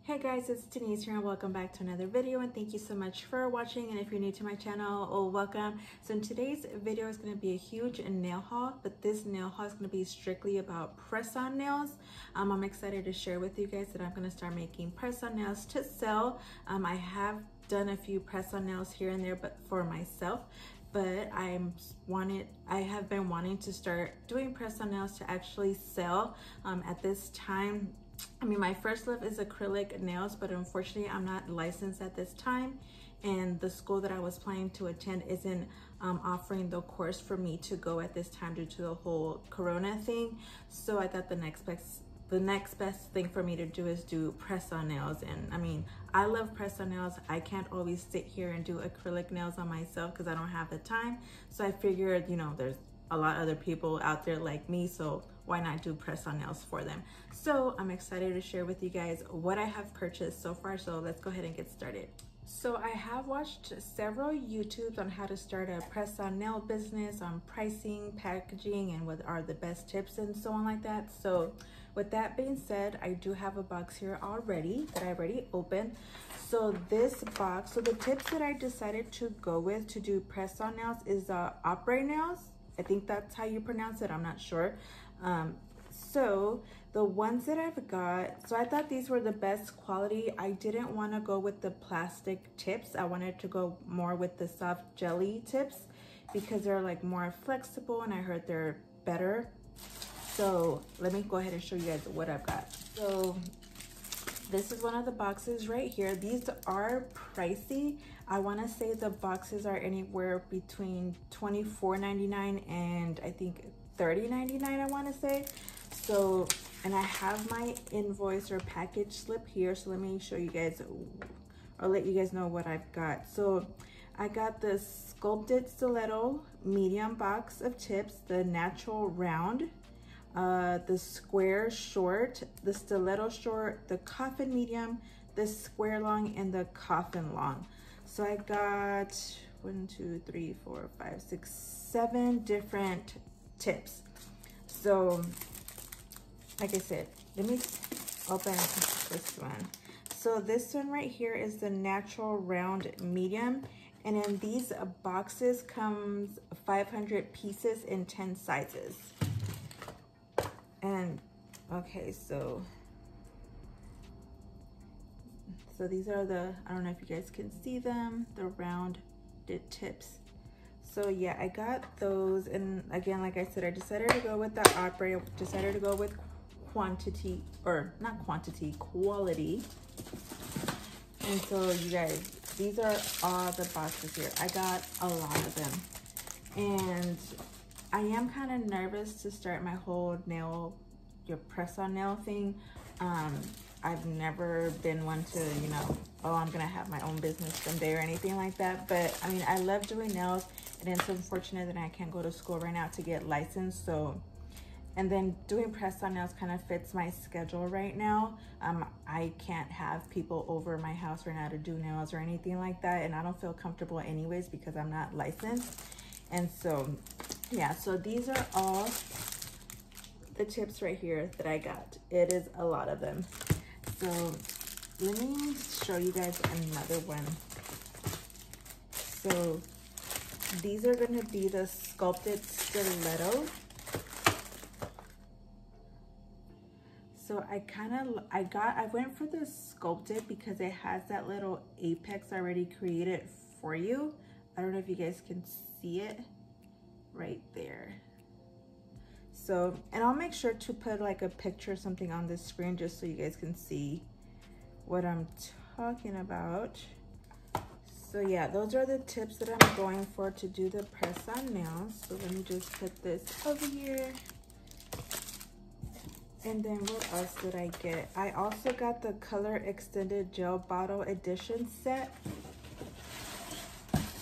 Hey guys, it's Denise here and welcome back to another video, and thank you so much for watching. And if you're new to my channel, welcome. So in today's video is going to be a huge nail haul, but this nail haul is going to be strictly about press-on nails. I'm excited to share with you guys that I'm going to start making press-on nails to sell. I have done a few press-on nails here and there, but for myself. But I have been wanting to start doing press-on nails to actually sell. At this time, I mean, my first love is acrylic nails, but unfortunately I'm not licensed at this time, and the school that I was planning to attend isn't offering the course for me to go at this time due to the whole corona thing. So I thought the next best thing for me to do is do press-on nails. And I mean, I love press-on nails. I can't always sit here and do acrylic nails on myself because I don't have the time. So I figured, you know, there's a lot of other people out there like me, so why not do press-on nails for them? So I'm excited to share with you guys what I have purchased so far. So let's go ahead and get started. So I have watched several YouTubes on how to start a press-on nail business, on pricing, packaging, and what are the best tips and so on like that. So with that being said, I do have a box here already that I already opened. So this box, so the tips that I decided to go with to do press-on nails is opera nails. I think that's how you pronounce it, I'm not sure. So the ones that I've got, so I thought these were the best quality. I didn't want to go with the plastic tips. I wanted to go more with the soft jelly tips because they're like more flexible, and I heard they're better. So let me go ahead and show you guys what I've got. So this is one of the boxes right here. These are pricey. I want to say the boxes are anywhere between $24.99 and I think $30.99, I want to say. So, and I have my invoice or package slip here. So let me show you guys, or let you guys know what I've got. So I got the sculpted stiletto medium box of tips, the natural round, the square short, the stiletto short, the coffin medium, the square long, and the coffin long. So I got 7 different tips. So like I said, let me open this one. So this one right here is the natural round medium, and in these boxes comes 500 pieces in 10 sizes. And okay, so these are the, I don't know if you guys can see them, the rounded tips. So yeah, I got those, and again, like I said, I decided to go with the opera. I decided to go with quality. And so you guys, these are all the boxes here. I got a lot of them, and I am kind of nervous to start my whole press-on nail thing. I've never been one to, you know, oh, I'm gonna have my own business someday or anything like that. But I mean, I love doing nails, and it's unfortunate that I can't go to school right now to get licensed. So, and then doing press-on nails kind of fits my schedule right now. I can't have people over my house right now to do nails or anything like that, and I don't feel comfortable anyways because I'm not licensed. And so, yeah, so these are all the tips right here that I got. It is a lot of them. So let me show you guys another one. So these are going to be the sculpted stiletto. So I went for the sculpted because it has that little apex already created for you. I don't know if you guys can see it right there. So, and I'll make sure to put like a picture or something on this screen just so you guys can see what I'm talking about. So yeah, those are the tips that I'm going for to do the press-on nails. So let me just put this over here. And then what else did I get? I also got the Color Extended Gel Bottle Edition set.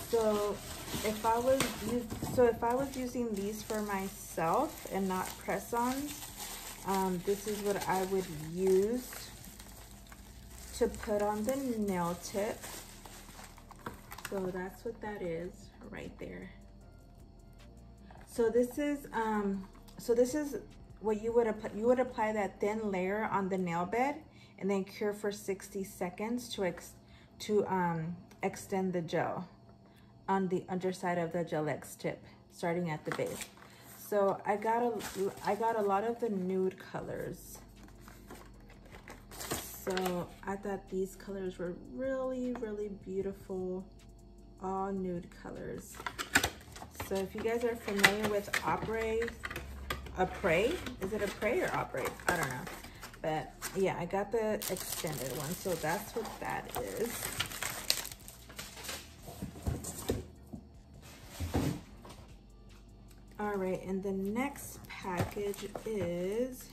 So if I was using these for myself and not press-ons, this is what I would use to put on the nail tip. So that's what that is right there. So this is what you would apply that thin layer on the nail bed, and then cure for 60 seconds to extend the gel on the underside of the Gel X tip, starting at the base. So I got a lot of the nude colors. So I thought these colors were really, really beautiful, all nude colors. So if you guys are familiar with Apres, is it Apres or Apres? I don't know. But yeah, I got the extended one, so that's what that is. All right, and the next package is,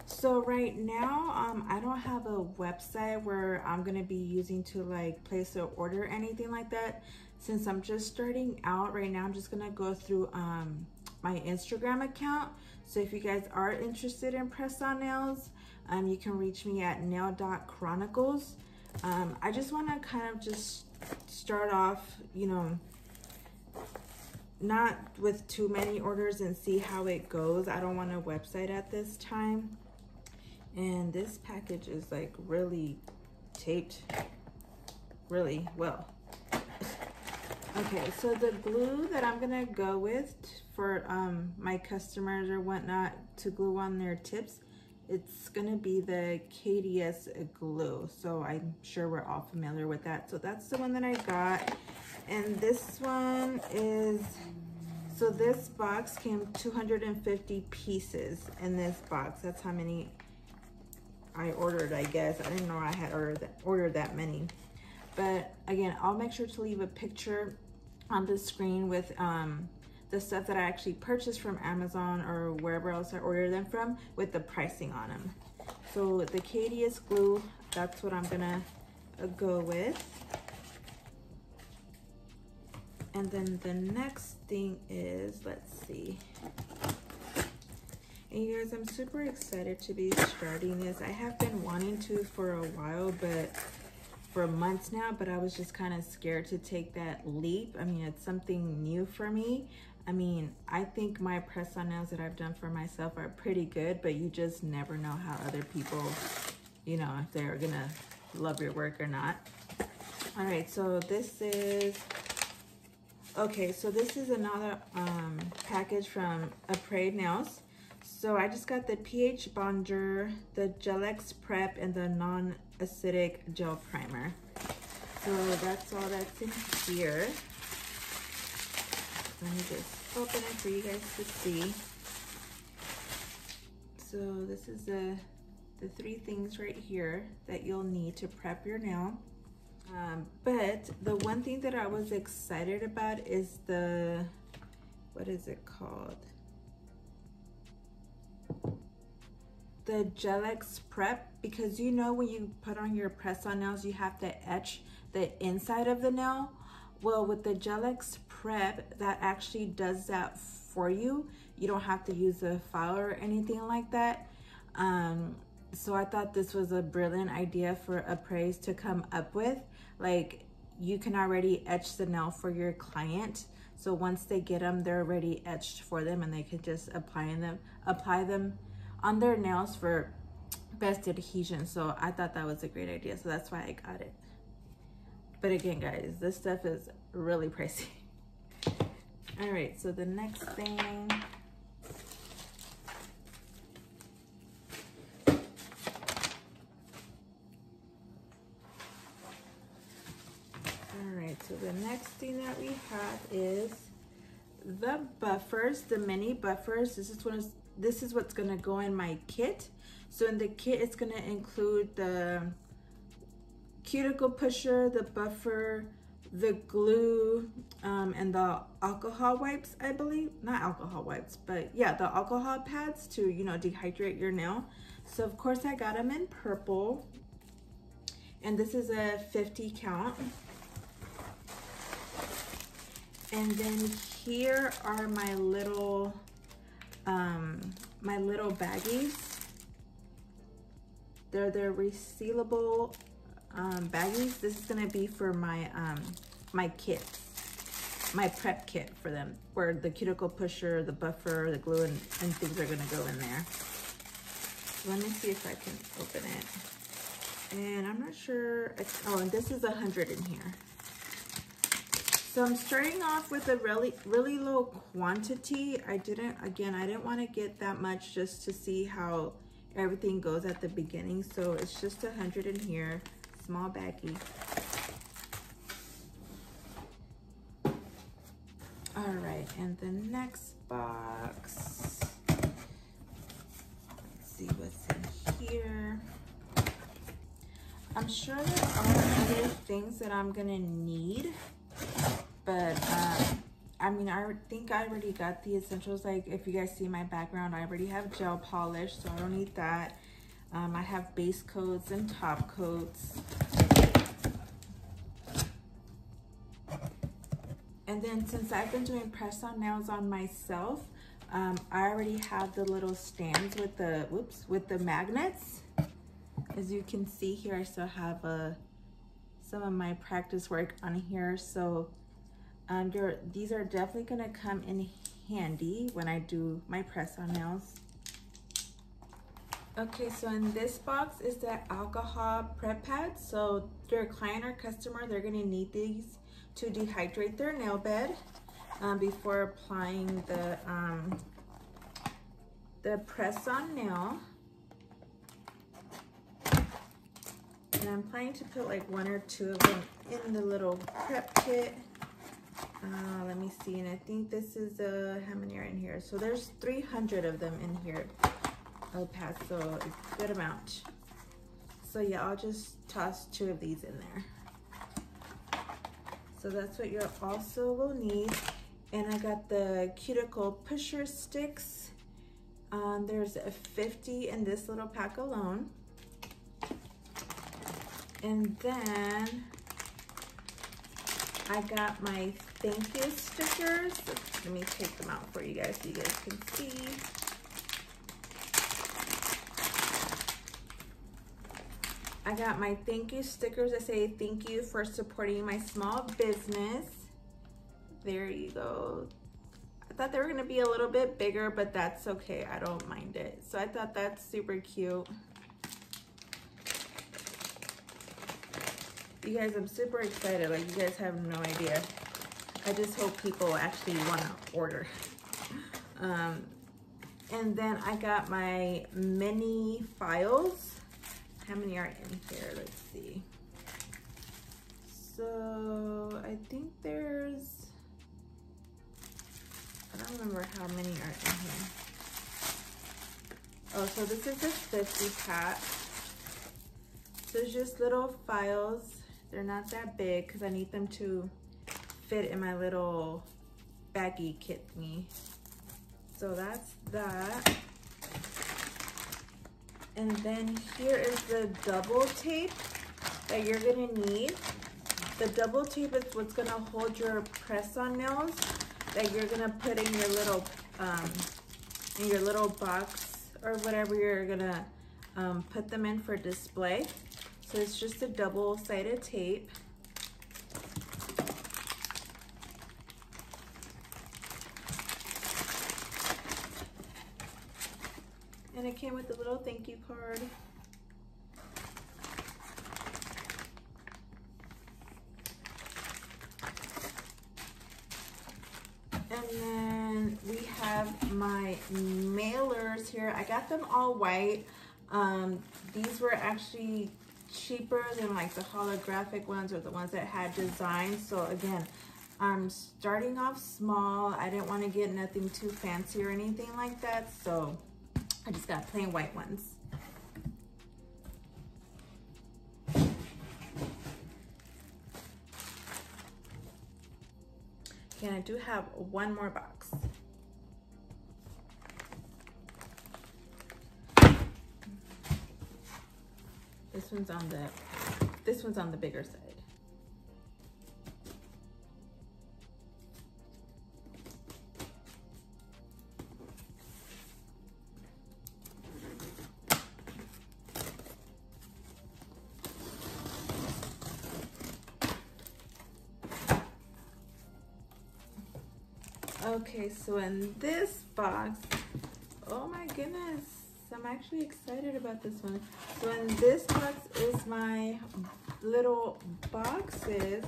so right now, I don't have a website where I'm gonna be using to like place an order or anything like that. Since I'm just starting out right now, I'm just gonna go through my Instagram account. So if you guys are interested in press-on nails, you can reach me at Nail.Chronicles. I just wanna kind of just start off, you know, not with too many orders and see how it goes. I don't want a website at this time. And this package is like really taped really well. Okay, so the glue that I'm gonna go with for my customers or whatnot to glue on their tips, it's gonna be the Kds Glue. So I'm sure we're all familiar with that. So that's the one that I got. And this one is, so this box came 250 pieces in this box. That's how many I ordered, I guess. I didn't know I had ordered that many. But again, I'll make sure to leave a picture on the screen with the stuff that I actually purchased from Amazon or wherever else I ordered them from with the pricing on them. So the Kds Glue, that's what I'm gonna go with. And then the next thing is, let's see. And you guys, I'm super excited to be starting this. I have been wanting to for a while, but for months now, but I was just kind of scared to take that leap. I mean, it's something new for me. I mean, I think my press-on nails that I've done for myself are pretty good, but you just never know how other people, you know, if they're gonna love your work or not. All right, so this is, okay, so this is another package from Apres Nails. So I just got the pH Bonder, the Gel X Prep, and the non-acidic gel primer. So that's all that's in here. Let me just open it for you guys to see. So this is the 3 things right here that you'll need to prep your nail. But the one thing that I was excited about is the, what is it called? The Gel X Prep, because you know when you put on your press-on nails, you have to etch the inside of the nail. Well, with the Gel X Prep, that actually does that for you. You don't have to use a file or anything like that. So I thought this was a brilliant idea for Apres to come up with. Like, you can already etch the nail for your client. So once they get them, they're already etched for them, and they can just apply them on their nails for best adhesion. So I thought that was a great idea. So that's why I got it. But again, guys, this stuff is really pricey. All right, so the next thing. All right, so the next thing that we have is the buffers, the mini buffers. This is what's gonna go in my kit. So in the kit, it's gonna include the cuticle pusher, the buffer, the glue, and the alcohol wipes, I believe. Not alcohol wipes, but yeah, the alcohol pads to, you know, dehydrate your nail. So of course I got them in purple. And this is a 50 count. And then here are my little baggies. They're the resealable baggies. This is gonna be for my my kits, my prep kit for them, where the cuticle pusher, the buffer, the glue, and things are gonna go in there. Let me see if I can open it. And I'm not sure, oh, and this is 100 in here. So I'm starting off with a really low quantity. I didn't want to get that much just to see how everything goes at the beginning. So it's just 100 in here, small baggie. All right, and the next box, let's see what's in here. I'm sure there are other things that I'm gonna need, but I mean, I think I already got the essentials. Like if you guys see my background, I already have gel polish, so I don't need that. I have base coats and top coats. And then since I've been doing press-on nails on myself, I already have the little stands with the magnets. As you can see here, I still have some of my practice work on here. So these are definitely gonna come in handy when I do my press-on nails. Okay, so in this box is the alcohol prep pads. So your client or customer, they're gonna need these to dehydrate their nail bed before applying the press-on nail. And I'm planning to put like 1 or 2 of them in the little prep kit. Let me see, and I think this is how many are in here? So there's 300 of them in here. Oh, pass, so a good amount. So yeah, I'll just toss 2 of these in there. So that's what you also will need. And I got the Cuticle pusher sticks. There's a 50 in this little pack alone. And then I got my thank you stickers. Let me take them out for you guys so you guys can see. I got my thank you stickers that say thank you for supporting my small business. There you go. I thought they were gonna be a little bit bigger, but that's okay, I don't mind it. So I thought that's super cute. You guys, I'm super excited. Like, you guys have no idea. I just hope people actually want to order. And then I got my mini files. How many are in here? Let's see. So I think there's, I don't remember how many are in here. Oh, so this is a 50 pack. So it's just little files. They're not that big because I need them to fit in my little baggie kit thingy. So that's that. And then here is the double tape that you're gonna need. The double tape is what's gonna hold your press-on nails that you're gonna put in your little box or whatever you're gonna put them in for display. So it's just a double-sided tape. And it came with a little thank you card. And then we have my mailers here. I got them all white. These were actually cheaper than like the holographic ones or the ones that had designs. So again, I'm starting off small. I didn't want to get nothing too fancy or anything like that, so I just got plain white ones. And I do have one more box. This one's on the bigger side. Okay, so in this box, oh my goodness, so I'm actually excited about this one. So in this box is my little boxes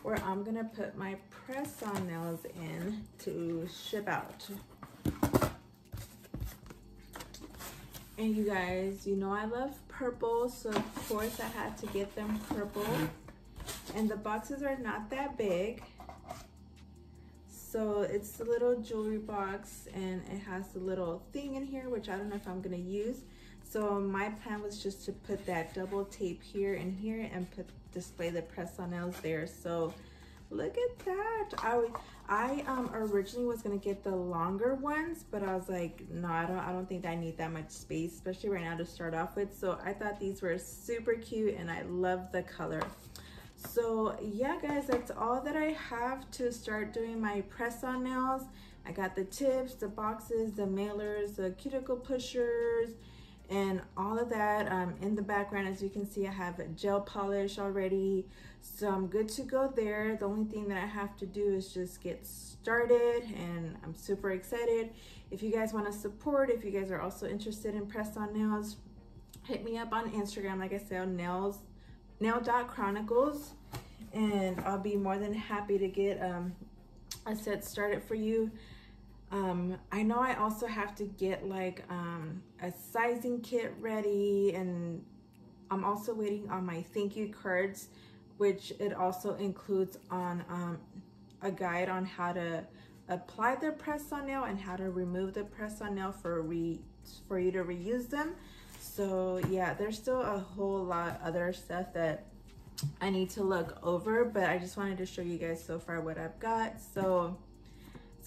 where I'm gonna put my press-on nails in to ship out. And you guys, you know I love purple, so of course I had to get them purple. And the boxes are not that big. So it's the little jewelry box, and it has the little thing in here, which I don't know if I'm gonna use. So my plan was just to put that double tape here and here and display the press-on nails there. So look at that. I originally was gonna get the longer ones, but I was like, no, I don't think I need that much space, especially right now to start off with. So I thought these were super cute, and I love the color. So yeah, guys, that's all that I have to start doing my press-on nails. I got the tips, the boxes, the mailers, the cuticle pushers, and all of that. In the background, as you can see, I have gel polish already, so I'm good to go there. The only thing that I have to do is just get started, and I'm super excited. If you guys want to support, if you guys are also interested in press-on nails, hit me up on Instagram, like I said, on Nail.Chronicles, and I'll be more than happy to get a set started for you. I know I also have to get like a sizing kit ready, and I'm also waiting on my thank you cards, which it also includes on a guide on how to apply the press-on nail and how to remove the press-on nail for you to reuse them. So yeah, there's still a whole lot other stuff that I need to look over, but I just wanted to show you guys so far what I've got. So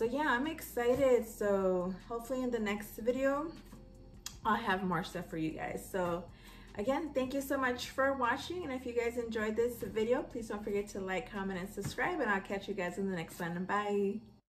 yeah, I'm excited. So hopefully in the next video, I'll have more stuff for you guys. So again, thank you so much for watching. And if you guys enjoyed this video, please don't forget to like, comment, and subscribe. And I'll catch you guys in the next one. Bye.